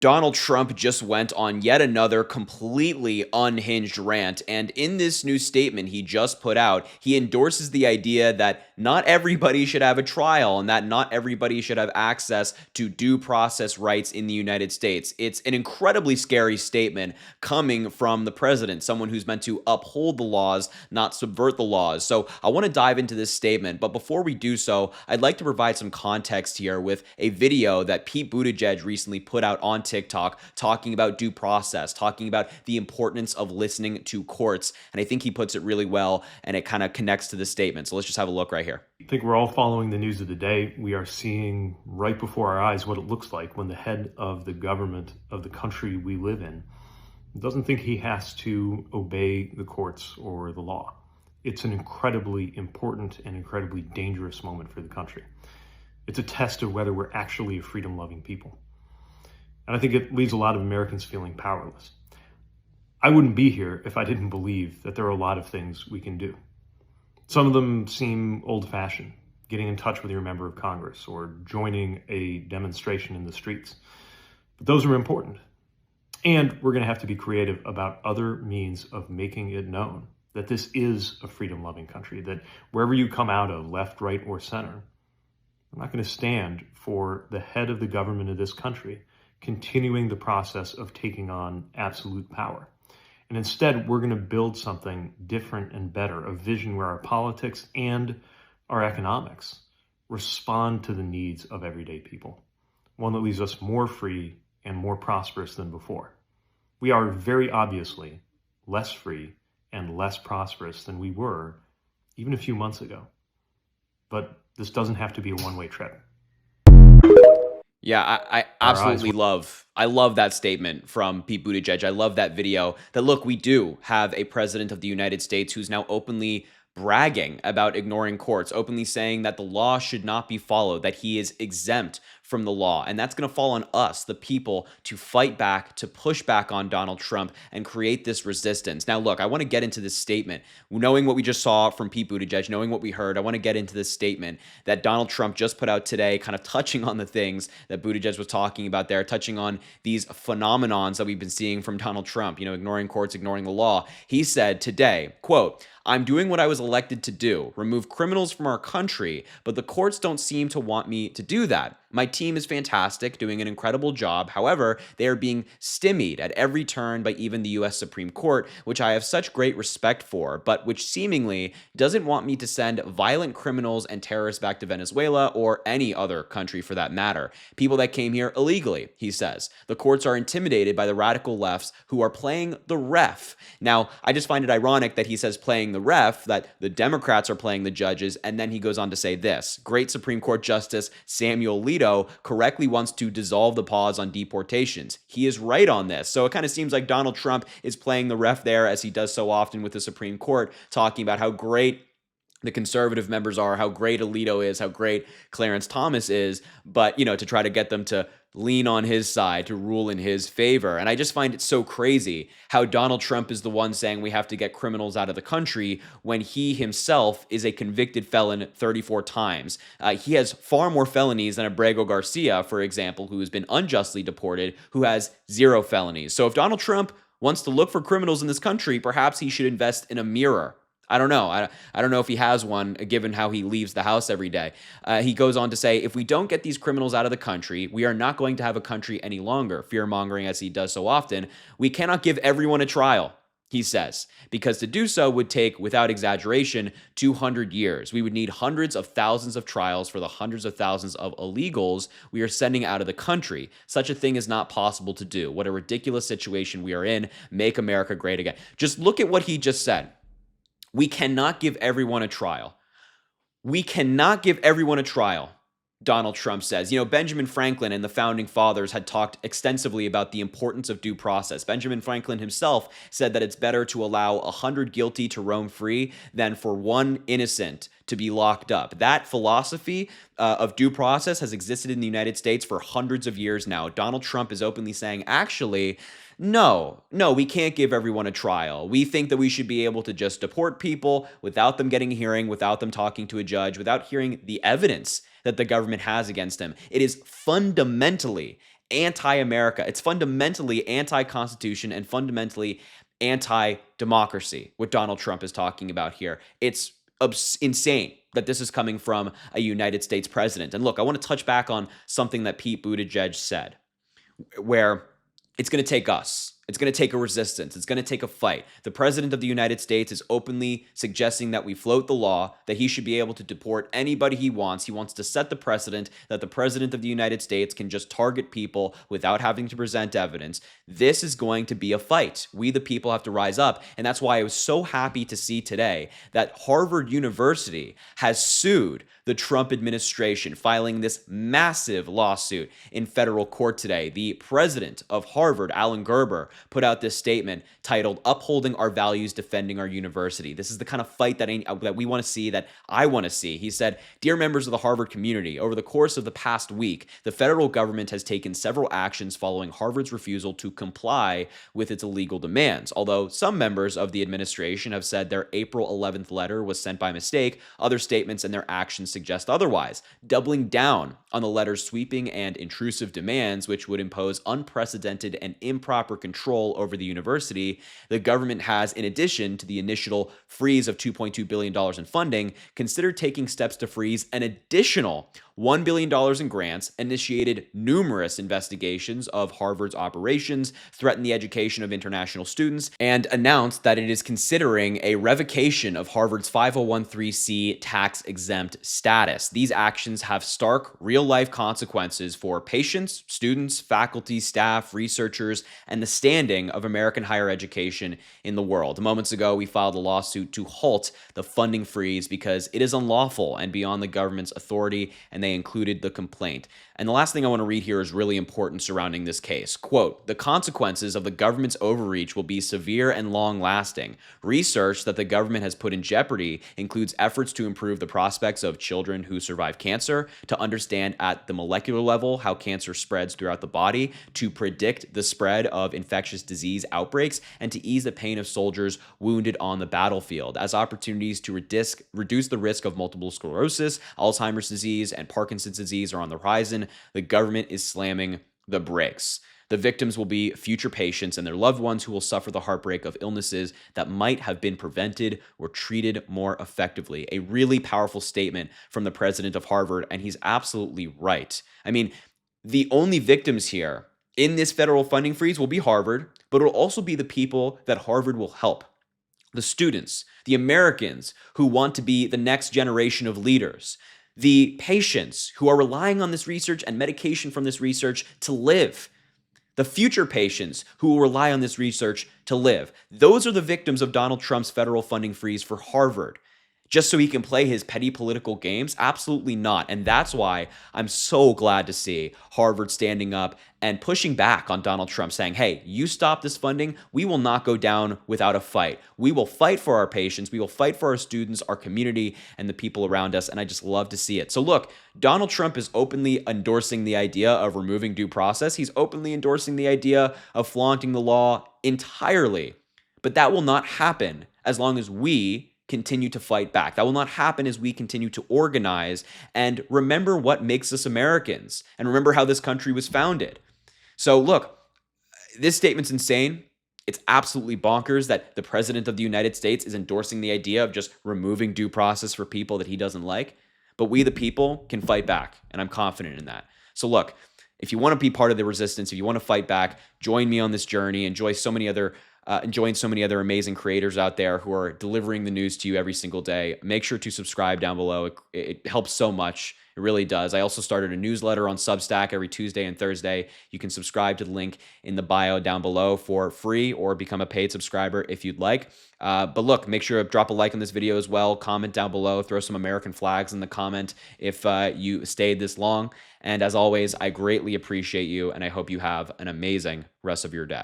Donald Trump just went on yet another completely unhinged rant. And in this new statement he just put out, he endorses the idea that not everybody should have a trial and that not everybody should have access to due process rights in the United States. It's an incredibly scary statement coming from the president, someone who's meant to uphold the laws, not subvert the laws. So I want to dive into this statement. But before we do so, I'd like to provide some context here with a video that Pete Buttigieg recently put out on TikTok talking about due process, talking about the importance of listening to courts. And I think he puts it really well and it kind of connects to the statement. So let's just have a look right here. I think we're all following the news of the day. We are seeing right before our eyes what it looks like when the head of the government of the country we live in doesn't think he has to obey the courts or the law. It's an incredibly important and incredibly dangerous moment for the country. It's a test of whether we're actually a freedom-loving people. And I think it leaves a lot of Americans feeling powerless. I wouldn't be here if I didn't believe that there are a lot of things we can do. Some of them seem old-fashioned, getting in touch with your member of Congress or joining a demonstration in the streets. But those are important. And we're going to have to be creative about other means of making it known that this is a freedom-loving country, that wherever you come out of, left, right, or center, we're not going to stand for the head of the government of this country continuing the process of taking on absolute power. And instead, we're going to build something different and better, a vision where our politics and our economics respond to the needs of everyday people, one that leaves us more free and more prosperous than before. We are very obviously less free and less prosperous than we were even a few months ago. But this doesn't have to be a one-way trip. Yeah, I absolutely I love that statement from Pete Buttigieg. I love that video that, look, we do have a president of the United States who's now openly bragging about ignoring courts, openly saying that the law should not be followed, that he is exempt from the law. And that's going to fall on us, the people, to fight back, to push back on Donald Trump and create this resistance. Now, look, I want to get into this statement. Knowing what we just saw from Pete Buttigieg, knowing what we heard, I want to get into this statement that Donald Trump just put out today, kind of touching on the things that Buttigieg was talking about there, touching on these phenomenons that we've been seeing from Donald Trump, ignoring courts, ignoring the law. He said today, quote, "I'm doing what I was elected to do, remove criminals from our country, but the courts don't seem to want me to do that. My team is fantastic, doing an incredible job. However, they are being stymied at every turn by even the U.S. Supreme Court, which I have such great respect for, but which seemingly doesn't want me to send violent criminals and terrorists back to Venezuela or any other country for that matter. People that came here illegally," he says. "The courts are intimidated by the radical lefts who are playing the ref." Now, I just find it ironic that he says playing the ref, that the Democrats are playing the judges, and then he goes on to say this. Great Supreme Court Justice Samuel Alito correctly wants to dissolve the pause on deportations. He is right on this. So it kind of seems like Donald Trump is playing the ref there, as he does so often with the Supreme Court, talking about how great the conservative members are, how great Alito is, how great Clarence Thomas is, but, to try to get them to lean on his side, to rule in his favor. And I just find it so crazy how Donald Trump is the one saying we have to get criminals out of the country when he himself is a convicted felon 34 times. He has far more felonies than Abrego Garcia, for example, who has been unjustly deported, who has 0 felonies. So if Donald Trump wants to look for criminals in this country, perhaps he should invest in a mirror. I don't know. I don't know if he has one, given how he leaves the house every day. He goes on to say, if we don't get these criminals out of the country, we are not going to have a country any longer, fear-mongering as he does so often. We cannot give everyone a trial, he says, because to do so would take, without exaggeration, 200 years. We would need hundreds of thousands of trials for the hundreds of thousands of illegals we are sending out of the country. Such a thing is not possible to do. What a ridiculous situation we are in. Make America great again. Just look at what he just said. We cannot give everyone a trial. We cannot give everyone a trial, Donald Trump says. Benjamin Franklin and the founding fathers had talked extensively about the importance of due process. Benjamin Franklin himself said that it's better to allow 100 guilty to roam free than for one innocent to be locked up. That philosophy of due process has existed in the United States for hundreds of years now. Donald Trump is openly saying, actually, no, we can't give everyone a trial. We think that we should be able to just deport people without them getting a hearing, without them talking to a judge, without hearing the evidence that the government has against them. It is fundamentally anti-America. It's fundamentally anti-Constitution and fundamentally anti-democracy, what Donald Trump is talking about here. It's insane that this is coming from a United States president. And look, I want to touch back on something that Pete Buttigieg said, where it's going to take us. It's going to take a resistance. It's going to take a fight. The president of the United States is openly suggesting that we float the law, that he should be able to deport anybody he wants. He wants to set the precedent that the president of the United States can just target people without having to present evidence. This is going to be a fight. We, the people, have to rise up. And that's why I was so happy to see today that Harvard University has sued the Trump administration, filing this massive lawsuit in federal court today. The president of Harvard, Alan Gerber, put out this statement titled "Upholding Our Values, Defending Our University." This is the kind of fight that we want to see, that I want to see. He said, "Dear members of the Harvard community, over the course of the past week, the federal government has taken several actions following Harvard's refusal to comply with its illegal demands. Although some members of the administration have said their April 11th letter was sent by mistake, other statements and their actions suggest otherwise, doubling down on the letter's sweeping and intrusive demands, which would impose unprecedented and improper control over the university. The government has, in addition to the initial freeze of $2.2 billion in funding, considered taking steps to freeze an additional $1 billion in grants, initiated numerous investigations of Harvard's operations, threatened the education of international students, and announced that it is considering a revocation of Harvard's 501(c)(3) tax-exempt status. These actions have stark, real-life consequences for patients, students, faculty, staff, researchers, and the standing of American higher education in the world. Moments ago, we filed a lawsuit to halt the funding freeze because it is unlawful and beyond the government's authority, and they included the complaint." And the last thing I want to read here is really important surrounding this case. Quote, "The consequences of the government's overreach will be severe and long-lasting. Research that the government has put in jeopardy includes efforts to improve the prospects of children who survive cancer, to understand at the molecular level how cancer spreads throughout the body, to predict the spread of infectious disease outbreaks, and to ease the pain of soldiers wounded on the battlefield, as opportunities to reduce the risk of multiple sclerosis, Alzheimer's disease, and Parkinson's disease are on the horizon. The government is slamming the brakes. The victims will be future patients and their loved ones who will suffer the heartbreak of illnesses that might have been prevented or treated more effectively." A really powerful statement from the president of Harvard, and he's absolutely right. I mean, the only victims here in this federal funding freeze will be Harvard, but it'll also be the people that Harvard will help. The students, the Americans who want to be the next generation of leaders, the patients who are relying on this research and medication from this research to live, the future patients who will rely on this research to live. Those are the victims of Donald Trump's federal funding freeze for Harvard. Just so he can play his petty political games? Absolutely not. And that's why I'm so glad to see Harvard standing up and pushing back on Donald Trump, saying, hey, you stop this funding, we will not go down without a fight. We will fight for our patients, we will fight for our students, our community, and the people around us, and I just love to see it. So look, Donald Trump is openly endorsing the idea of removing due process. He's openly endorsing the idea of flaunting the law entirely. But that will not happen as long as we continue to fight back. That will not happen as we continue to organize and remember what makes us Americans and remember how this country was founded. So look, this statement's insane. It's absolutely bonkers that the president of the United States is endorsing the idea of just removing due process for people that he doesn't like. But we, the people, can fight back, and I'm confident in that. So look, if you want to be part of the resistance, if you want to fight back, join me on this journey. Enjoying so many other amazing creators out there who are delivering the news to you every single day. Make sure to subscribe down below. It helps so much. It really does. I also started a newsletter on Substack every Tuesday and Thursday. You can subscribe to the link in the bio down below for free or become a paid subscriber if you'd like. But look, make sure to drop a like on this video as well. Comment down below. Throw some American flags in the comment if you stayed this long. And as always, I greatly appreciate you, and I hope you have an amazing rest of your day.